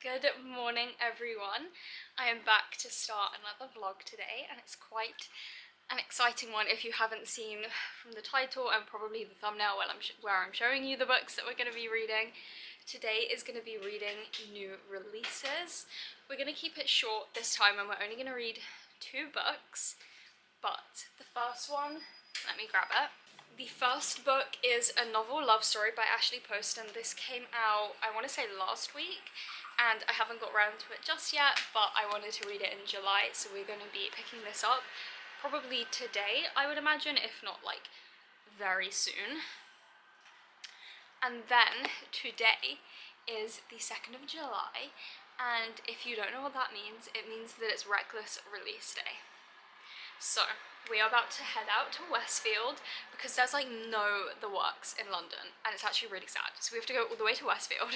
Good morning everyone. I am back to start another vlog today and it's quite an exciting one if you haven't seen from the title and probably the thumbnail where I'm showing you the books that we're going to be reading. Today is going to be reading new releases. We're going to keep it short this time and we're only going to read 2 books, but the first one, let me grab it. The first book is a novel love story by Ashley Poston. This came out, I want to say last week, and I haven't got around to it just yet, but I wanted to read it in July, so we're going to be picking this up probably today, I would imagine, if not like very soon. And then today is the 2nd of July, and if you don't know what that means, it means that it's Reckless release day. So we are about to head out to Westfield because there's like no The Works in London and it's actually really sad. So we have to go all the way to Westfield,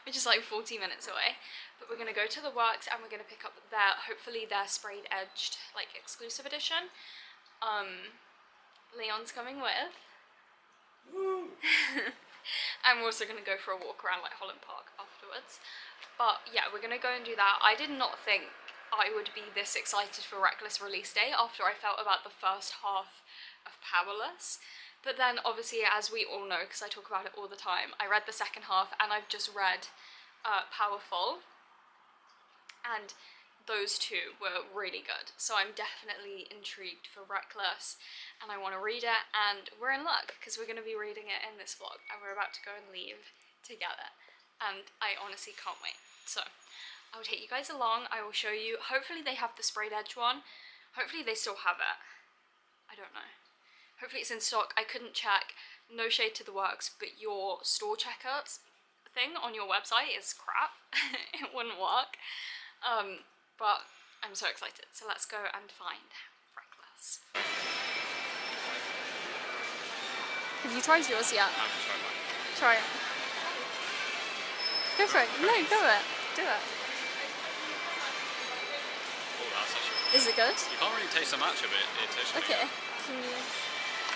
which is like 40 minutes away. But we're going to go to The Works and we're going to pick up hopefully their sprayed edged like exclusive edition. Leon's coming with. Woo! I'm also going to go for a walk around like Holland Park afterwards. But yeah, we're going to go and do that. I did not think I would be this excited for Reckless release day after I felt about the first half of Powerless. But then obviously, as we all know, because I talk about it all the time, I read the second half and I've just read Powerful. And those two were really good. So I'm definitely intrigued for Reckless and I want to read it, and we're in luck because we're going to be reading it in this vlog and we're about to go and leave together. And I honestly can't wait. So I will take you guys along. I will show you. Hopefully they have the sprayed edge one. Hopefully they still have it. I don't know. Hopefully it's in stock. I couldn't check. No shade to The Works, but your store checkouts thing on your website is crap. It wouldn't work. But I'm so excited. So let's go and find Reckless. Have you tried yours yet? I haven't tried mine. Try it. Go for it. No, go it. Do it. Oh, that's actually... Is it good? You can't really taste so much of it. It tastes really Okay. good. Can you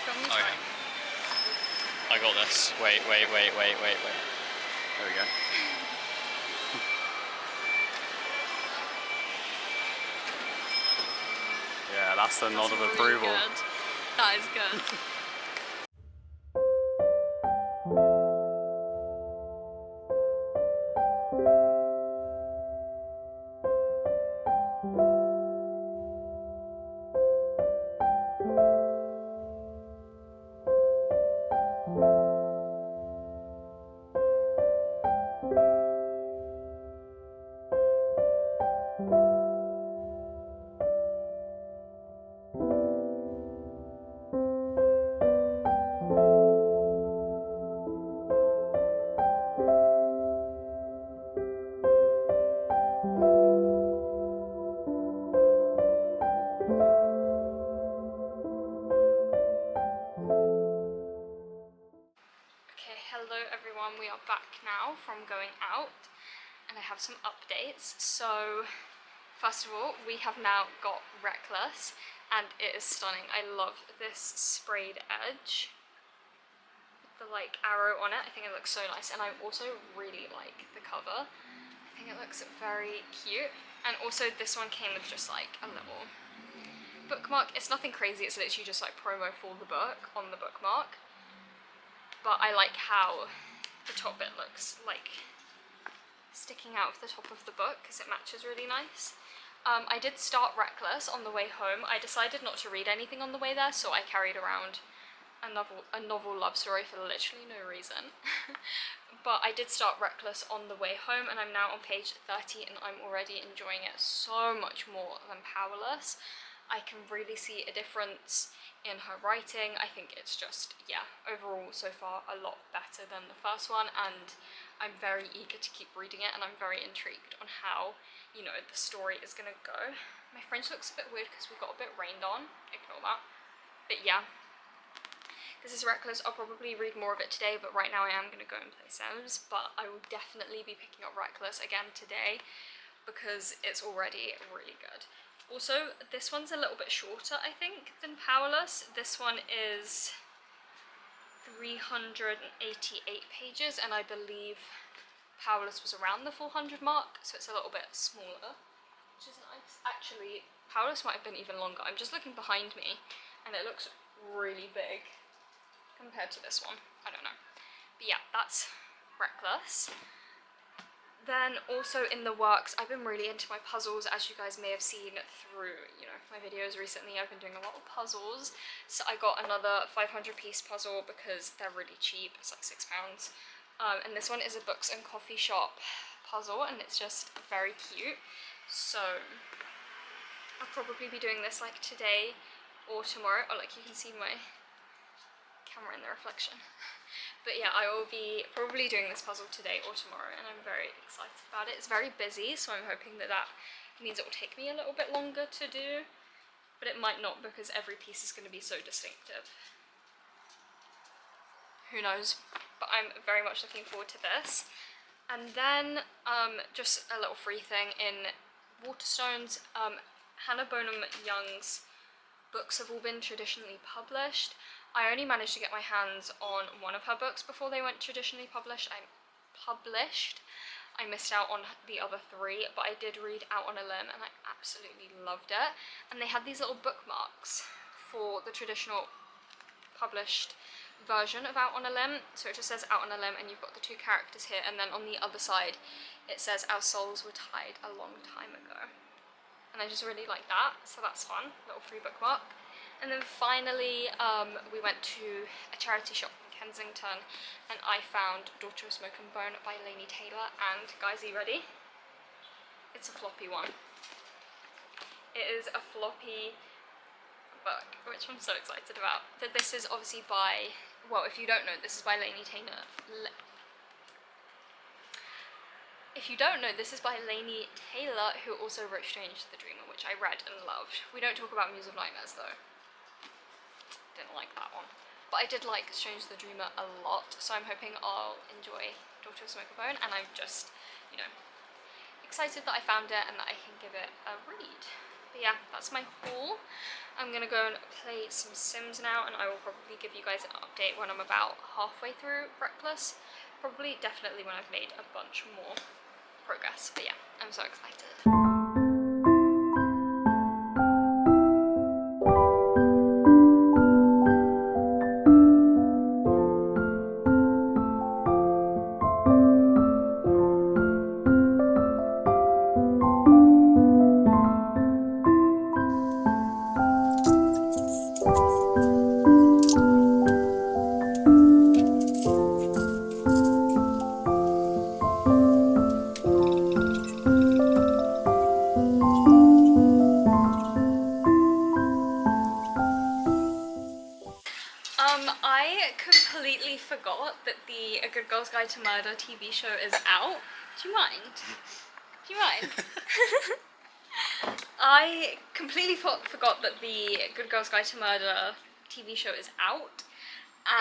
film me try? Okay. I got this. Wait. There we go. Yeah, that's the nod of Really approval. good. That is good. Hello everyone, we are back now from going out and I have some updates. So first of all, we have now got Reckless and it is stunning. I love this sprayed edge with the like arrow on it. I think it looks so nice, and I also really like the cover. I think it looks very cute, and also this one came with just like a little bookmark. It's nothing crazy, it's literally just like promo for the book on the bookmark. But I like how the top bit looks like sticking out of the top of the book because it matches really nice. I did start Reckless on the way home. I decided not to read anything on the way there, so I carried around a novel love story for literally no reason. But I did start Reckless on the way home and I'm now on page 30 and I'm already enjoying it so much more than Powerless. I can really see a difference in her writing. I think it's just, yeah, overall so far a lot better than the first one, and I'm very eager to keep reading it and I'm very intrigued on how, you know, the story is gonna go. My fringe looks a bit weird because we got a bit rained on, ignore that. But yeah, this is Reckless. I'll probably read more of it today, but right now I am gonna go and play Sims, but I will definitely be picking up Reckless again today because it's already really good. Also, this one's a little bit shorter, I think, than Powerless. This one is 388 pages, and I believe Powerless was around the 400 mark, so it's a little bit smaller, which is nice. Actually, Powerless might have been even longer. I'm just looking behind me, and it looks really big compared to this one. I don't know. But yeah, that's Reckless. Then also in the works, I've been really into my puzzles, as you guys may have seen through, you know, my videos recently. I've been doing a lot of puzzles. So I got another 500-piece puzzle because they're really cheap. It's like £6. And this one is a books and coffee shop puzzle, and it's just very cute. So I'll probably be doing this like today or tomorrow. Oh, like you can see my camera in the reflection. But yeah, I will be probably doing this puzzle today or tomorrow, and I'm very excited about it. It's very busy, so I'm hoping that that means it will take me a little bit longer to do, but it might not because every piece is going to be so distinctive. Who knows? But I'm very much looking forward to this. And then just a little free thing in Waterstones. Hannah Bonham Young's books have all been traditionally published. I only managed to get my hands on one of her books before they went traditionally published. I missed out on the other 3, but I did read Out on a Limb and I absolutely loved it. And they had these little bookmarks for the traditional published version of Out on a Limb. So it just says Out on a Limb, and you've got the 2 characters here, and then on the other side it says Our souls were tied a long time ago. And I just really like that, so that's fun, little free bookmark. And then finally, we went to a charity shop in Kensington, and I found Daughter of Smoke and Bone by Laini Taylor. And guys, are you ready? It's a floppy one. It is a floppy book, which I'm so excited about. This is obviously by, well, if you don't know, this is by Laini Taylor. If you don't know, this is by Laini Taylor, who also wrote Strange the Dreamer, which I read and loved. We don't talk about Muse of Nightmares though. Didn't like that one. But I did like Strange the Dreamer a lot, so I'm hoping I'll enjoy Daughter of Smoke and Bone, and I'm just, you know, excited that I found it and that I can give it a read. But yeah, that's my haul. I'm gonna go and play some Sims now, and I will probably give you guys an update when I'm about halfway through Reckless. Probably, definitely when I've made a bunch more progress. But yeah, I'm so excited. I completely forgot that the A Good Girl's Guide to Murder TV show is out. Do you mind? Do you mind? I completely forgot that the Good Girl's Guide to Murder TV show is out,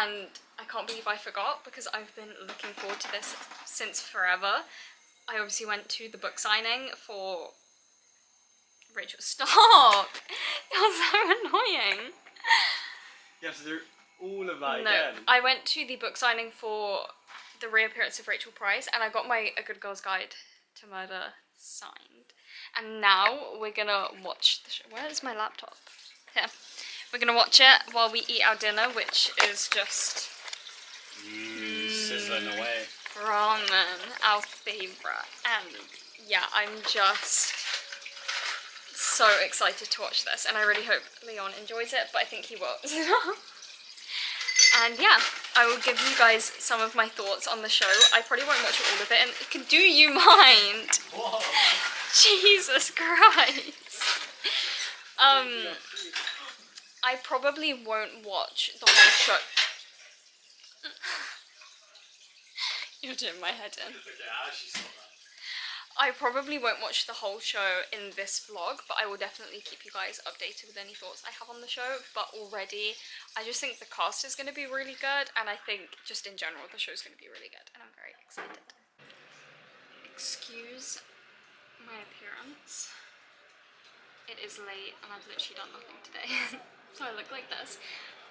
and I can't believe I forgot because I've been looking forward to this since forever. I obviously went to the book signing for Rachel. Stop! You're so annoying. You have to do all of that No, again. I went to the book signing for the reappearance of Rachel Price, and I got my A Good Girl's Guide to Murder signed. And now we're gonna watch the show. Where is my laptop? Here. We're gonna watch it while we eat our dinner, which is just Sizzling away. ramen, our favourite. And yeah, I'm just so excited to watch this, and I really hope Leon enjoys it, but I think he will. And yeah, I will give you guys some of my thoughts on the show. I probably won't watch all of it, and do you mind? Whoa. Jesus Christ. I probably won't watch the whole show. You're doing my head in. I probably won't watch the whole show in this vlog, but I will definitely keep you guys updated with any thoughts I have on the show. But already, I just think the cast is going to be really good, and I think just in general the show is going to be really good, and I'm very excited. Excuse my appearance. It is late and I've literally done nothing today, so I look like this.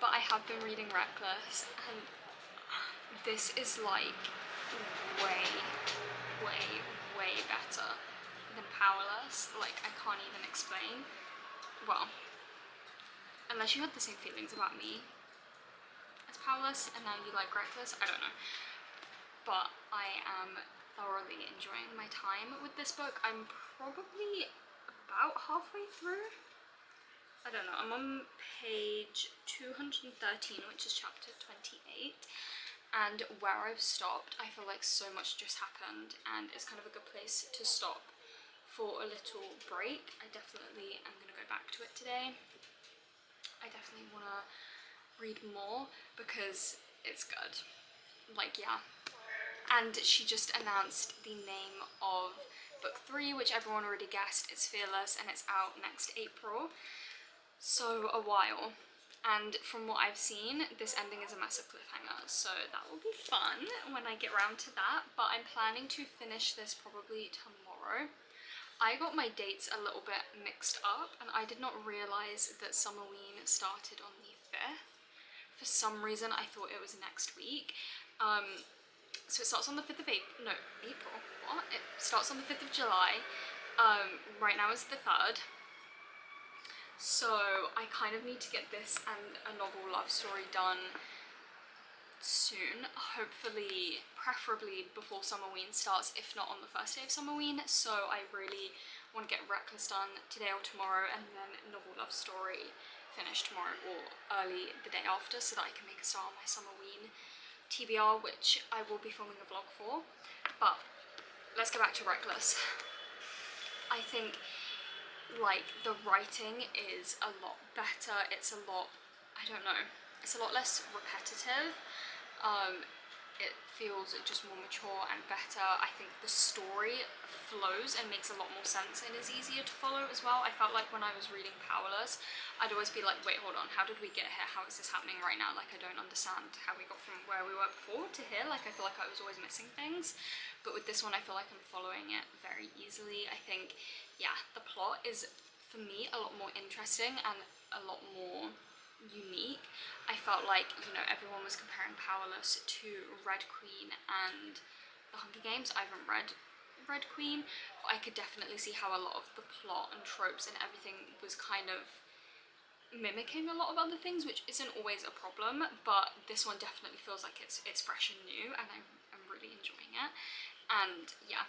But I have been reading Reckless, and this is like way way, way better than Powerless. Like, I can't even explain. Well, unless you had the same feelings about me as Powerless and now you like Reckless, I don't know. But I am thoroughly enjoying my time with this book. I'm probably about halfway through. I don't know, I'm on page 213, which is chapter 28. And where I've stopped, I feel like so much just happened and it's kind of a good place to stop for a little break. I definitely am going to go back to it today. I definitely want to read more because it's good. Like, yeah. And she just announced the name of book 3, which everyone already guessed. It's Fearless and it's out next April. So a while. And from what I've seen, this ending is a massive cliffhanger, so that will be fun when I get around to that. But I'm planning to finish this probably tomorrow. I got my dates a little bit mixed up, and I did not realise that Summerween started on the 5th. For some reason, I thought it was next week. So it starts on the 5th of April. No, April? What? It starts on the 5th of July. Right now it's the 3rd. So I kind of need to get this and a novel love story done soon, hopefully, preferably before Summerween starts, if not on the first day of Summerween. So I really want to get Reckless done today or tomorrow, and then novel love story finished tomorrow or early the day after, so that I can make a start on my Summerween TBR, which I will be filming a vlog for. But let's go back to Reckless. I think like the writing is a lot better. It's a lot, I don't know, it's a lot less repetitive. It feels just more mature and better. I think the story flows and makes a lot more sense and is easier to follow as well. I felt like when I was reading Powerless, I'd always be like, wait, hold on, how did we get here? How is this happening right now? Like, I don't understand how we got from where we were before to here. Like, I feel like I was always missing things. But with this one, I feel like I'm following it very easily. I think, yeah, the plot is, for me, a lot more interesting and a lot more unique. I felt like, you know, everyone was comparing Powerless to Red Queen and The Hunger Games. I haven't read Red Queen, but I could definitely see how a lot of the plot and tropes and everything was kind of mimicking a lot of other things, which isn't always a problem, but this one definitely feels like it's fresh and new, and I'm really enjoying it. And yeah,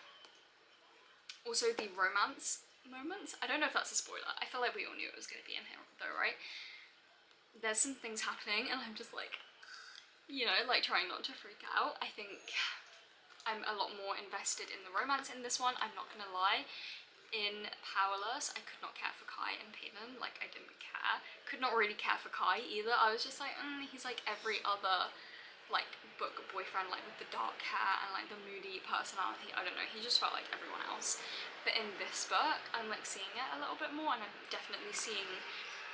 also the romance moments, I don't know if that's a spoiler, I feel like we all knew it was going to be in here though, right? There's some things happening and I'm just like, you know, like trying not to freak out. I think I'm a lot more invested in the romance in this one, I'm not gonna lie. In Powerless, I could not care for Kai and Payton, like I didn't care. Could not really care for Kai either. I was just like, he's like every other like book boyfriend, like with the dark hair and like the moody personality. I don't know, he just felt like everyone else. But in this book, I'm like seeing it a little bit more, and I'm definitely seeing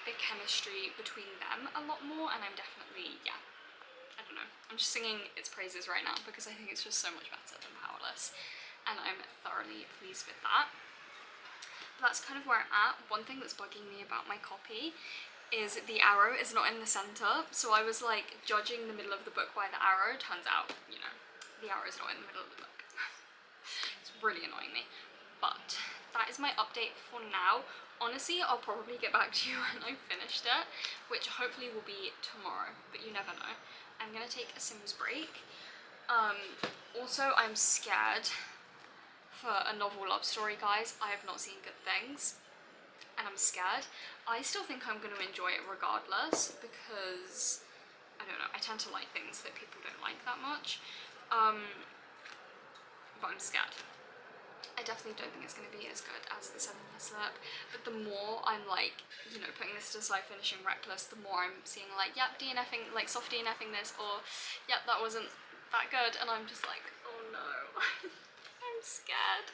the chemistry between them a lot more, and I'm definitely, yeah, I don't know, I'm just singing its praises right now because I think it's just so much better than Powerless, and I'm thoroughly pleased with that. That's kind of where I'm at. One thing that's bugging me about my copy is the arrow is not in the center, so I was like judging the middle of the book by the arrow. Turns out, you know, the arrow is not in the middle of the book. It's really annoying me. But that is my update for now. Honestly, I'll probably get back to you when I've finished it, which hopefully will be tomorrow, but you never know. I'm gonna take a Sims break. Also, I'm scared for a novel love story, guys. I have not seen good things, and I'm scared. I still think I'm gonna enjoy it regardless, because, I don't know, I tend to like things that people don't like that much, but I'm scared. I definitely don't think it's going to be as good as the 7-Year Slip, but the more I'm like, you know, putting this to the side, finishing Reckless, the more I'm seeing like, yep, DNFing, like soft DNFing this, or yep, that wasn't that good, and I'm just like, oh no, I'm scared,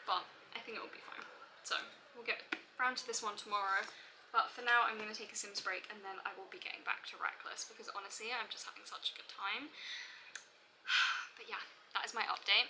but I think it will be fine. So we'll get round to this one tomorrow, but for now I'm going to take a Sims break, and then I will be getting back to Reckless, because honestly, I'm just having such a good time. But yeah, that is my update.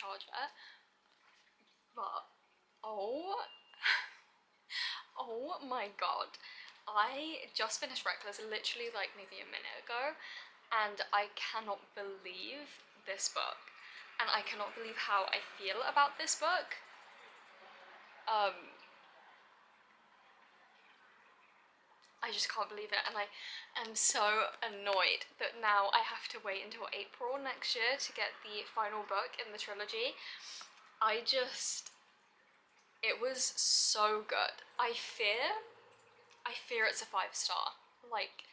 charger. But oh oh my god, I just finished Reckless literally like maybe a minute ago, and I cannot believe this book, and I cannot believe how I feel about this book. I just can't believe it, and I am so annoyed that now I have to wait until April next year to get the final book in the trilogy. It was so good. I fear it's a 5-star. Like,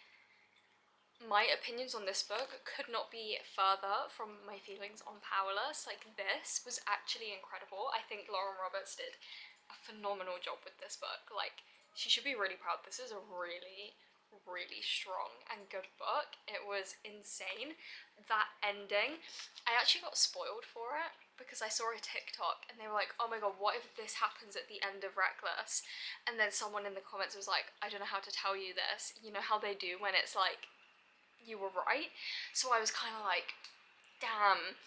my opinions on this book could not be further from my feelings on Powerless. Like, this was actually incredible. I think Lauren Roberts did a phenomenal job with this book. Like, she should be really proud. This is a really, really strong and good book. It was insane. That ending, I actually got spoiled for it because I saw a TikTok and they were like, oh my god, what if this happens at the end of Reckless? And then someone in the comments was like, I don't know how to tell you this. You know how they do when it's like, you were right? So I was kind of like, damn,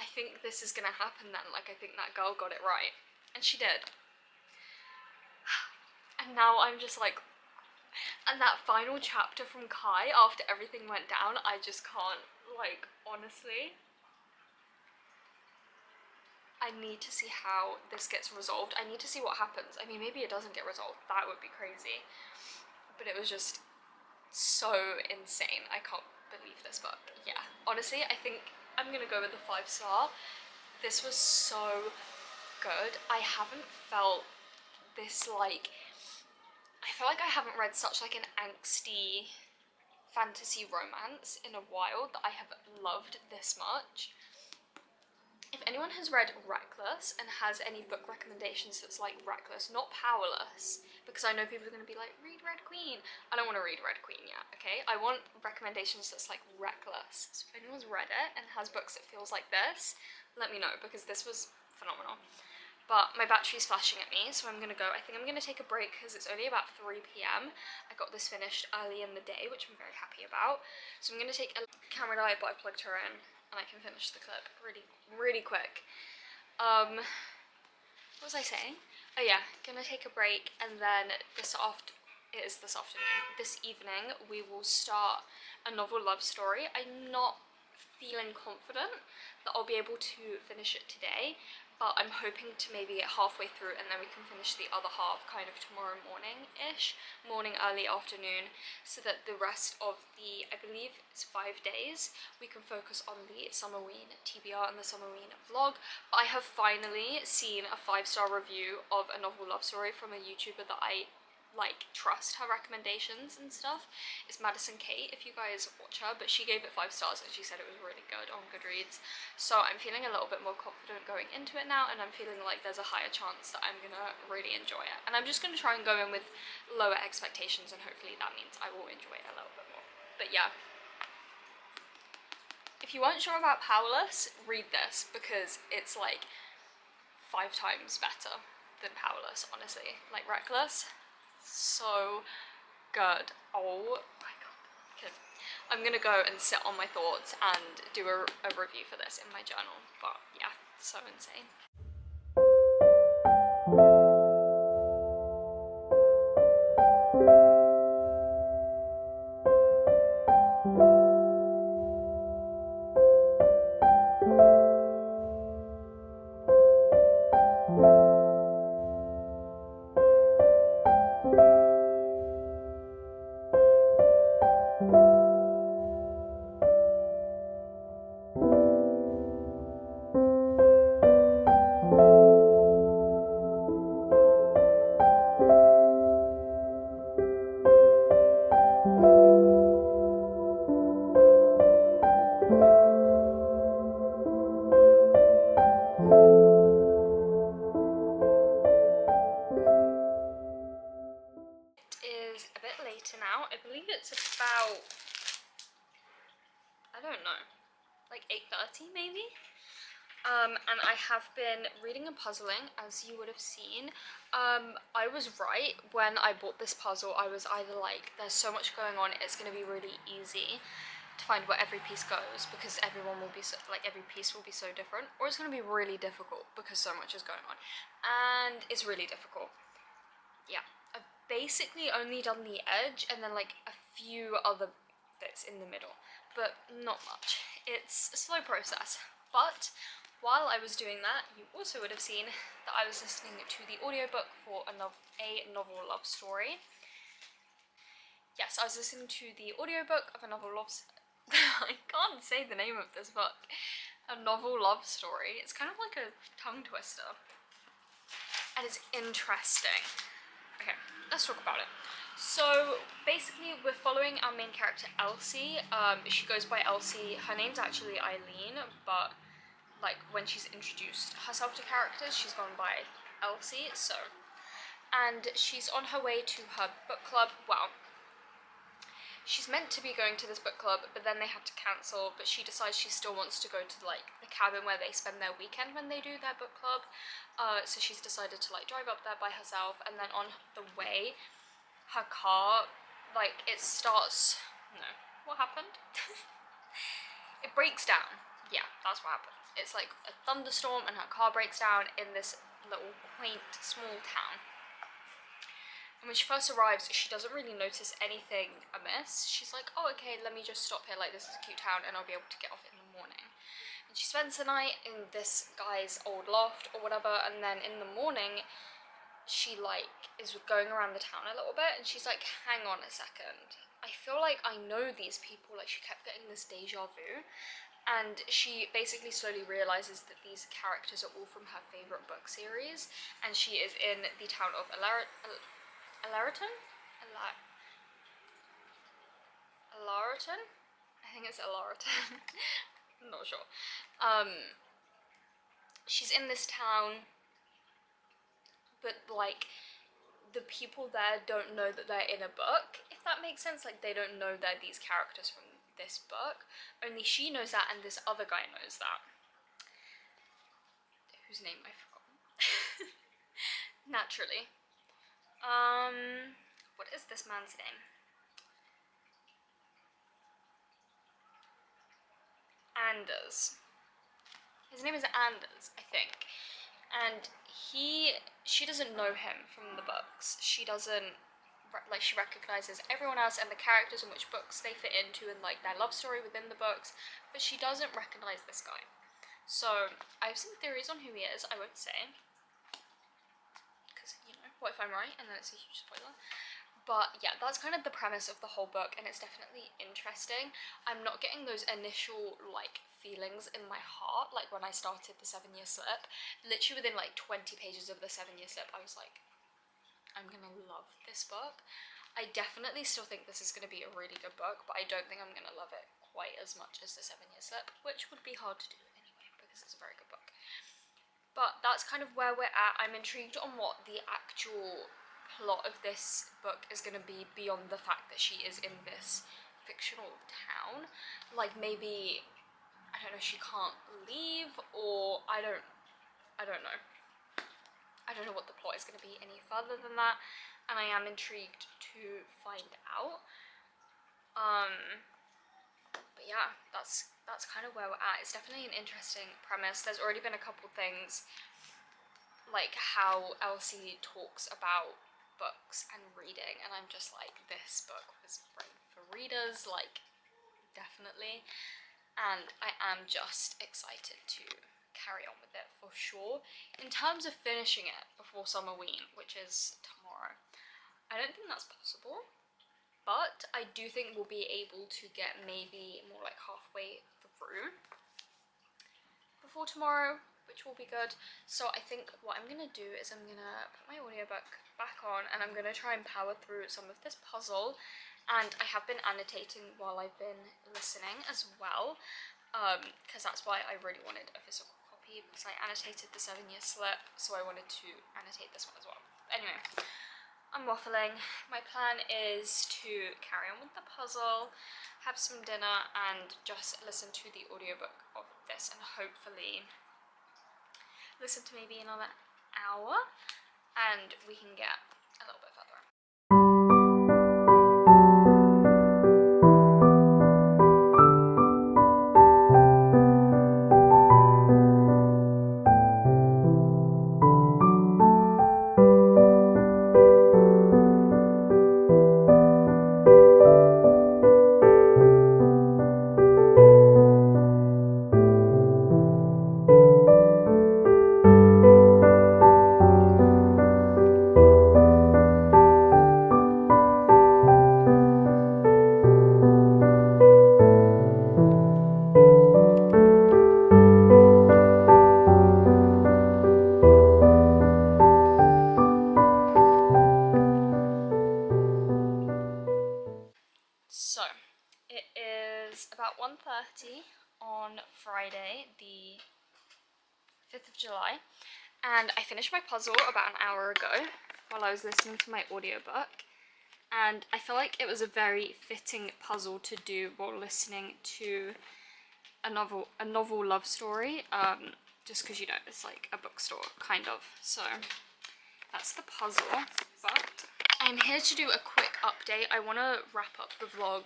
I think this is gonna happen then. Like, I think that girl got it right. And she did. And now I'm just like, and that final chapter from Kai after everything went down, I just can't, like, honestly. I need to see how this gets resolved. I need to see what happens. I mean, maybe it doesn't get resolved. That would be crazy. But it was just so insane. I can't believe this book. Yeah, honestly, I think I'm gonna go with the 5-star. This was so good. I haven't felt this, like, I feel like I haven't read such like an angsty fantasy romance in a while that I have loved this much. If anyone has read Reckless and has any book recommendations that's like Reckless, not Powerless, because I know people are going to be like, read Red Queen. I don't want to read Red Queen yet, okay? I want recommendations that's like Reckless. So if anyone's read it and has books that feels like this, let me know, because this was phenomenal. But my battery's flashing at me, so I'm gonna go. I think I'm gonna take a break because it's only about 3 p.m. I got this finished early in the day, which I'm very happy about. So I'm gonna take a camera diet, but I plugged her in, and I can finish the clip really, really quick. What was I saying? Oh yeah, gonna take a break, and then this evening, we will start a novel love story. I'm not feeling confident that I'll be able to finish it today, but I'm hoping to maybe get halfway through and then we can finish the other half kind of tomorrow morning-ish, early afternoon, so that the rest of the, I believe it's 5 days, we can focus on the Summerween TBR and the Summerween vlog. But I have finally seen a 5-star review of a novel love story from a YouTuber that I like trust her recommendations and stuff. It's Madison Kate, if you guys watch her, but she gave it 5 stars and she said it was really good on Goodreads. So I'm feeling a little bit more confident going into it now, and I'm feeling like there's a higher chance that I'm gonna really enjoy it. And I'm just gonna try and go in with lower expectations, and hopefully that means I will enjoy it a little bit more. But yeah, if you weren't sure about Powerless, read this, because it's like 5 times better than Powerless, honestly. Like Reckless, so good. Oh my god. Okay. I'm gonna go and sit on my thoughts and do a review for this in my journal. But yeah, so insane. Now I believe it's about, I don't know, like 8:30 maybe, and I have been reading and puzzling, as you would have seen. I was right. When I bought this puzzle, I was either like, there's so much going on, it's gonna be really easy, to find where every piece goes, because everyone will be so, like, every piece will be so different, or it's going to be really difficult because so much is going on, and it's really difficult. Yeah, I've basically only done the edge and then like a few other bits in the middle, but not much. It's a slow process. But while I was doing that, you also would have seen that I was listening to the audiobook for a novel love story. Yes, I was listening to the audiobook of a novel love I can't say the name of this book. A novel love story. It's kind of like a tongue twister. And it's interesting. Okay, let's talk about it. So basically we're following our main character Elsie. She goes by Elsie. Her name's actually Eileen, but like when she's introduced herself to characters, she's gone by Elsie. And she's on her way to her book club. Well, she's meant to be going to this book club, but then they had to cancel, but she decides she still wants to go to like the cabin where they spend their weekend when they do their book club. So she's decided to like drive up there by herself, and then on the way, her car, like, it starts, no, what happened? It breaks down. Yeah, that's what happened. It's like a thunderstorm and her car breaks down in this little quaint small town. And when she first arrives, she doesn't really notice anything amiss. She's like, oh, okay, let me just stop here, like, this is a cute town and I'll be able to get off in the morning. And she spends the night in this guy's old loft or whatever, and then in the morning, she, like, is going around the town a little bit, and she's like, hang on a second. I feel like I know these people, like, she kept getting this deja vu. And she basically slowly realizes that these characters are all from her favorite book series, and she is in the town of Ilariton? Ilariton? I think it's Ilariton. I'm not sure. She's in this town, but like the people there don't know that they're in a book, if that makes sense. Like, they don't know they're these characters from this book. Only she knows that, and this other guy knows that. Whose name I've forgotten. Naturally. What is this man's name? Anders. His name is Anders, I think. And she doesn't know him from the books. She doesn't, like, she recognizes everyone else and the characters and which books they fit into and like their love story within the books, but she doesn't recognize this guy. So I have some theories on who he is. I won't say, because, you know, what if I'm right and then it's a huge spoiler. But yeah, that's kind of the premise of the whole book, and it's definitely interesting. I'm not getting those initial like feelings in my heart like when I started the 7-Year Slip. Literally within like 20 pages of the 7-Year Slip, I was like, I'm gonna love this book. I definitely still think this is gonna be a really good book, but I don't think I'm gonna love it quite as much as the 7-Year Slip, which would be hard to do anyway because it's a very good book. But that's kind of where we're at. I'm intrigued on what the actual plot of this book is going to be beyond the fact that she is in this fictional town. Like, maybe, I don't know, she can't leave, or I don't know. I don't know what the plot is going to be any further than that, and I am intrigued to find out. But yeah, that's kind of where we're at. It's definitely an interesting premise. There's already been a couple things, like how Elsie talks about books and reading, and I'm just like, this book was written for readers, like, definitely. And I am just excited to carry on with it for sure. In terms of finishing it before Summerween, which is tomorrow, I don't think that's possible, but I do think we'll be able to get maybe more like halfway through before tomorrow, which will be good. So I think what I'm gonna do is I'm gonna put my audiobook back on, and I'm gonna try and power through some of this puzzle. And I have been annotating while I've been listening as well, because that's why I really wanted a physical copy, because I annotated the 7-Year Slip, so I wanted to annotate this one as well. Anyway, I'm waffling. My plan is to carry on with the puzzle, have some dinner, and just listen to the audiobook of this, and hopefully listen to maybe another hour, and we can get a little bit further on. on Friday, the 5th of July, and I finished my puzzle about an hour ago while I was listening to my audiobook, and I feel like it was a very fitting puzzle to do while listening to a novel love story, just because, you know, it's like a bookstore, kind of. So that's the puzzle, but I'm here to do a quick update. I want to wrap up the vlog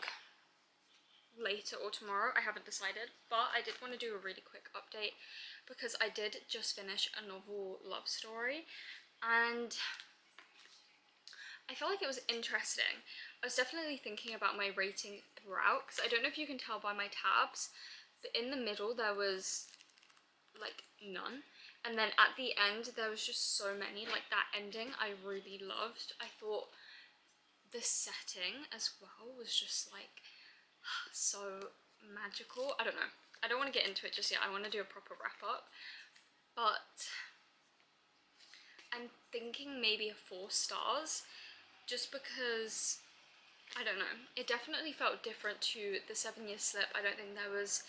later or tomorrow, I haven't decided, but I did want to do a really quick update because I did just finish a novel love story, and I feel like it was interesting. I was definitely thinking about my rating throughout, because I don't know if you can tell by my tabs, but in the middle there was like none, and then at the end there was just so many. Like that ending I really loved. I thought the setting as well was just like so magical. I don't know, I don't want to get into it just yet. I want to do a proper wrap up, but I'm thinking maybe a 4 stars, just because I don't know, it definitely felt different to the 7 Year Slip. I don't think there was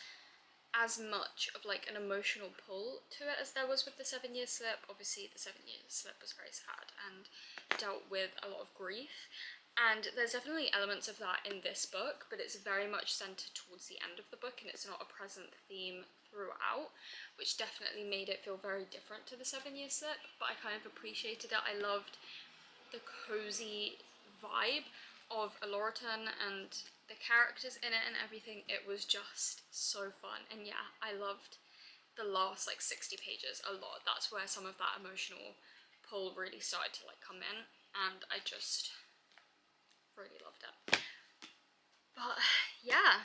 as much of like an emotional pull to it as there was with the 7 Year Slip. Obviously the 7 Year Slip was very sad and dealt with a lot of grief, and there's definitely elements of that in this book, but it's very much centered towards the end of the book, and it's not a present theme throughout, which definitely made it feel very different to the 7 Year Slip. But I kind of appreciated it. I loved the cozy vibe of Aloriton and the characters in it and everything. It was just so fun, and yeah, I loved the last like 60 pages a lot. That's where some of that emotional pull really started to like come in, and I just really loved it. But yeah,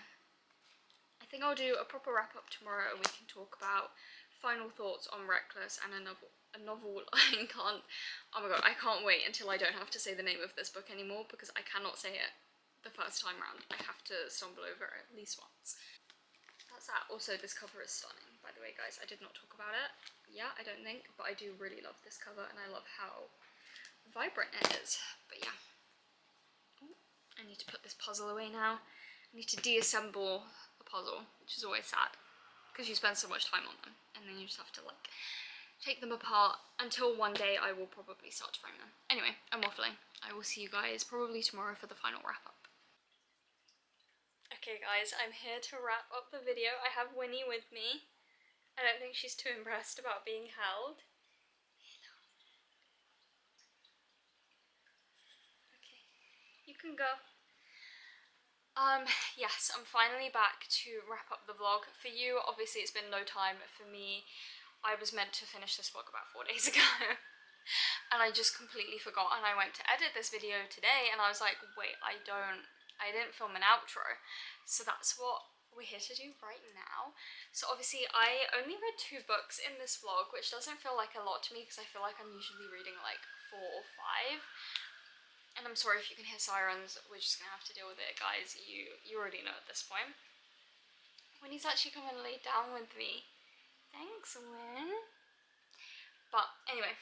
I think I'll do a proper wrap up tomorrow, and we can talk about final thoughts on Reckless and a novel I can't, oh my god, I can't wait until I don't have to say the name of this book anymore, because I cannot say it the first time round. I have to stumble over it at least once. That's that. Also, this cover is stunning, by the way, guys. I did not talk about it. Yeah, I don't think, but I do really love this cover, and I love how vibrant it is. But yeah. Ooh, I need to put this puzzle away now. I need to deassemble the puzzle, which is always sad, because you spend so much time on them, and then you just have to like take them apart until one day I will probably start to frame them. Anyway, I'm waffling. I will see you guys probably tomorrow for the final wrap up. Okay guys, I'm here to wrap up the video. I have Winnie with me. I don't think she's too impressed about being held. Okay, you can go. Yes, I'm finally back to wrap up the vlog. For you, obviously it's been no time. For me, I was meant to finish this vlog about 4 days ago. And I just completely forgot, and I went to edit this video today and I was like, wait, I didn't film an outro. So that's what we're here to do right now. So obviously I only read 2 books in this vlog, which doesn't feel like a lot to me because I feel like I'm usually reading like 4 or 5. And I'm sorry if you can hear sirens, we're just gonna have to deal with it, guys. You already know at this point. Winnie's actually come and laid down with me. Thanks, Win. But anyway,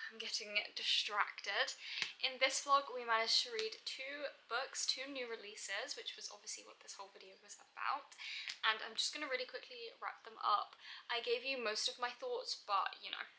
I'm getting distracted. In this vlog, we managed to read 2 books, 2 new releases, which was obviously what this whole video was about. And I'm just going to really quickly wrap them up. I gave you most of my thoughts, but, you know,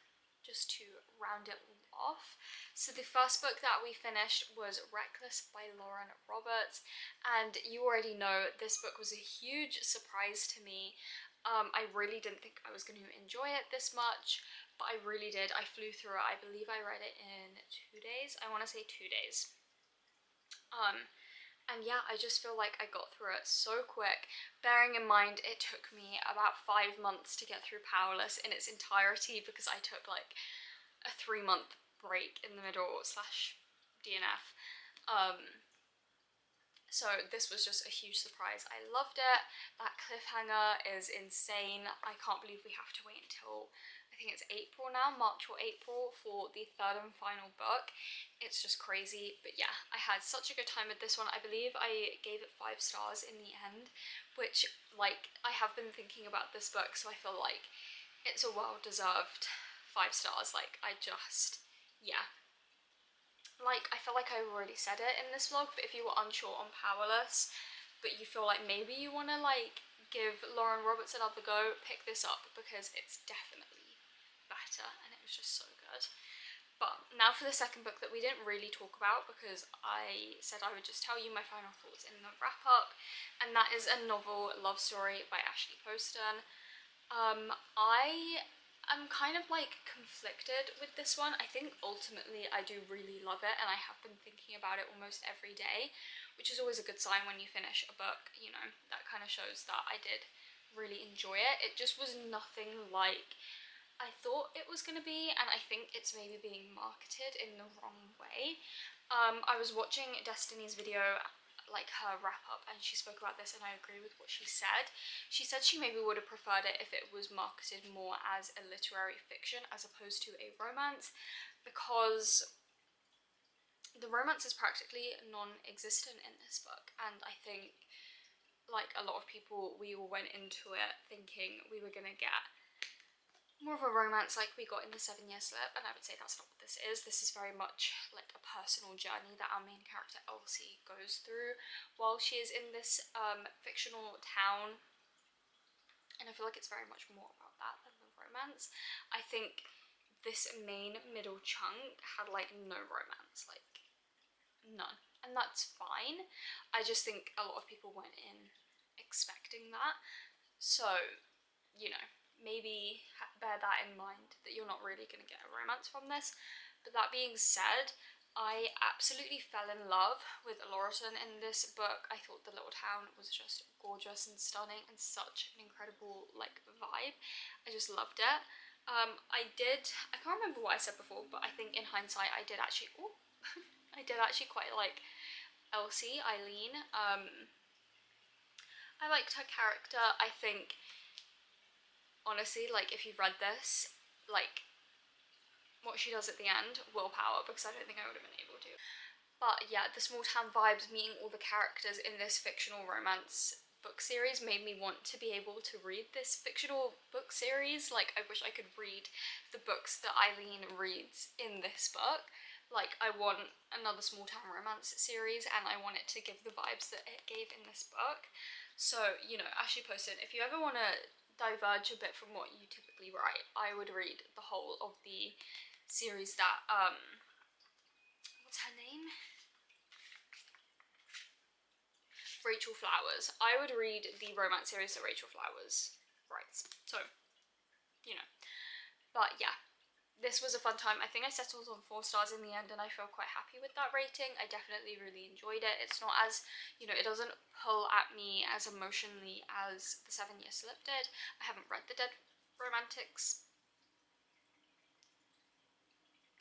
just to round it off. So the first book that we finished was Reckless by Lauren Roberts. And you already know this book was a huge surprise to me. I really didn't think I was going to enjoy it this much, but I really did. I flew through it. I believe I read it in 2 days. I want to say 2 days. And yeah, I just feel like I got through it so quick, bearing in mind it took me about 5 months to get through Powerless in its entirety, because I took like a 3-month break in the middle / DNF. So this was just a huge surprise. I loved it. That cliffhanger is insane. I can't believe we have to wait until, I think it's April now, March or April, for the 3rd and final book. It's just crazy. But yeah, I had such a good time with this one. I believe I gave it 5 stars in the end, which, like, I have been thinking about this book, so I feel like it's a well-deserved 5 stars. Like, yeah. Like, I feel like I already said it in this vlog, but if you were unsure on Powerless, but you feel like maybe you want to, like, give Lauren Roberts another go, pick this up because it's definitely better and it was just so good. But now for the second book that we didn't really talk about because I said I would just tell you my final thoughts in the wrap up, and that is a novel love story by Ashley Poston. I am kind of like conflicted with this one. I think ultimately I do really love it and I have been thinking about it almost every day, which is always a good sign when you finish a book, you know, that kind of shows that I did really enjoy it. It just was nothing like I thought it was going to be, and I think it's maybe being marketed in the wrong way. I was watching Destiny's video, like her wrap up, and she spoke about this and I agree with what she said. She said she maybe would have preferred it if it was marketed more as a literary fiction as opposed to a romance, because the romance is practically non-existent in this book, and I think like a lot of people, we all went into it thinking we were gonna get more of a romance like we got in the 7 Year Slip, and I would say that's not what this is. This is very much like a personal journey that our main character Elsie goes through while she is in this fictional town, and I feel like it's very much more about that than the romance. I think this main middle chunk had like no romance, like none, and that's fine. I just think a lot of people went in expecting that, so you know, maybe bear that in mind, that you're not really going to get a romance from this. But that being said, I absolutely fell in love with Lauraton in this book. I thought the little town was just gorgeous and stunning and such an incredible like vibe. I just loved it. I can't remember what I said before, but I think in hindsight I did actually I did actually quite like Elsie, Eileen. I liked her character. I think honestly, like, if you've read this, like, what she does at the end, willpower, because I don't think I would have been able to. But yeah, the small town vibes, meeting all the characters in this fictional romance book series made me want to be able to read this fictional book series. Like, I wish I could read the books that Eileen reads in this book. Like, I want another small town romance series, and I want it to give the vibes that it gave in this book. So, you know, Ashley Poston, if you ever want to diverge a bit from what you typically write, I would read the whole of the series that, what's her name? Rachel Flowers. I would read the romance series that Rachel Flowers writes. So, you know. But yeah, this was a fun time. I think I settled on 4 stars in the end, and I feel quite happy with that rating. I definitely really enjoyed it. It's not as, you know, it doesn't pull at me as emotionally as the 7 Year Slip did. I haven't read the Dead Romantics.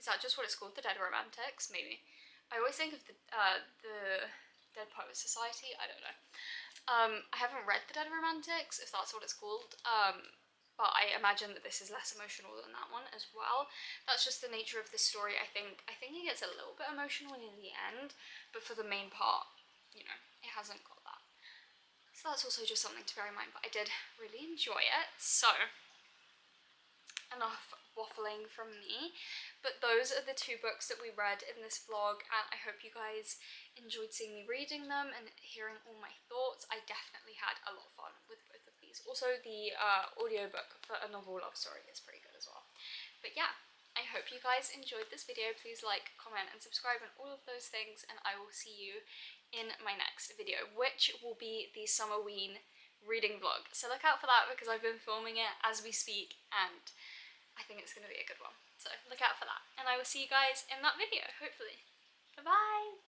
Is that just what it's called? The Dead Romantics? Maybe. I always think of the Dead Poets Society. I don't know. I haven't read the Dead Romantics, if that's what it's called. But I imagine that this is less emotional than that one as well. That's just the nature of the story, I think. I think it gets a little bit emotional in the end, but for the main part, you know, it hasn't got that. So that's also just something to bear in mind, but I did really enjoy it. So, enough waffling from me, but those are the 2 books that we read in this vlog, and I hope you guys enjoyed seeing me reading them and hearing all my thoughts. I definitely had a lot of fun with both of these. Also, the audiobook for A Novel Love Story is pretty good as well. But yeah, I hope you guys enjoyed this video. Please like, comment, and subscribe and all of those things, and I will see you in my next video, which will be the Summerween reading vlog. So look out for that, because I've been filming it as we speak, and I think it's going to be a good one. So look out for that. And I will see you guys in that video, hopefully. Bye-bye!